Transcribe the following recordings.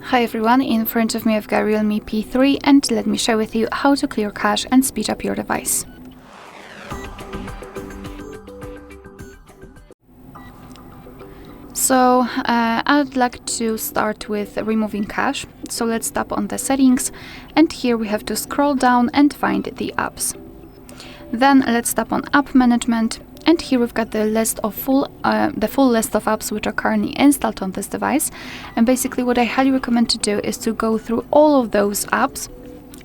Hi everyone, in front of me I've got REALME P3 and let me share with you how to clear cache and speed up your device. So I'd like to start with removing cache. So let's tap on the settings and here we have to scroll down and find the apps. Then let's tap on app management. And here we've got the full list of apps which are currently installed on this device. And basically what I highly recommend to do is to go through all of those apps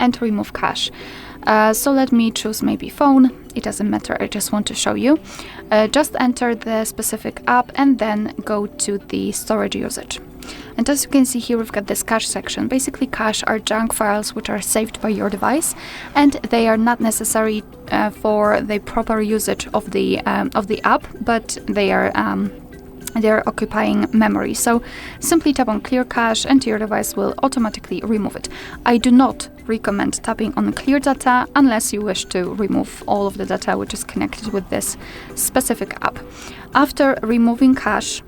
and remove cache. So let me choose maybe phone. It doesn't matter, I just want to show you. Just enter the specific app and then go to the storage usage. And as you can see here, we've got this cache section. Basically, cache are junk files which are saved by your device, and they are not necessary for the proper usage of the app, but they are occupying memory. So simply tap on clear cache and your device will automatically remove it. I do not recommend tapping on clear data unless you wish to remove all of the data which is connected with this specific app. After removing cache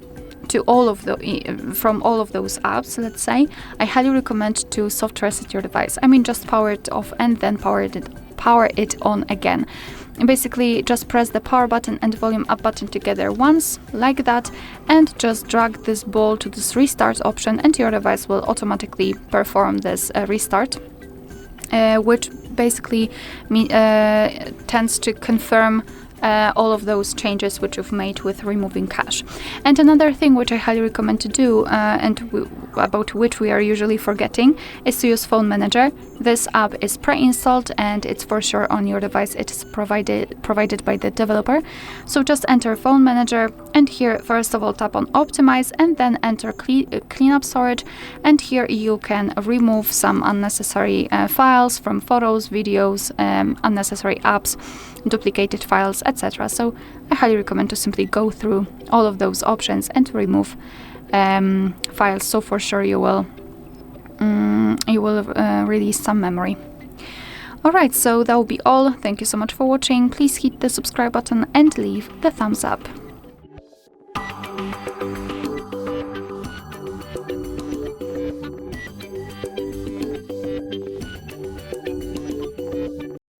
from all of those apps, let's say, I highly recommend to soft reset your device. I mean, just power it off and then power it on again. And basically just press the power button and volume up button together once, like that, and just drag this ball to this restart option and your device will automatically perform this restart, which basically tends to confirm all of those changes which you've made with removing cache. And another thing which I highly recommend to do, about which we are usually forgetting, is to use Phone Manager. This app is pre-installed and it's for sure on your device. It is provided by the developer. So just enter Phone Manager and here first of all tap on Optimize and then enter Cleanup Storage, and here you can remove some unnecessary files from photos, videos, unnecessary apps, duplicated files, etc. So I highly recommend to simply go through all of those options and remove files. So for sure you will release some memory. Alright, so that will be all. Thank you so much for watching. Please hit the subscribe button and leave the thumbs up.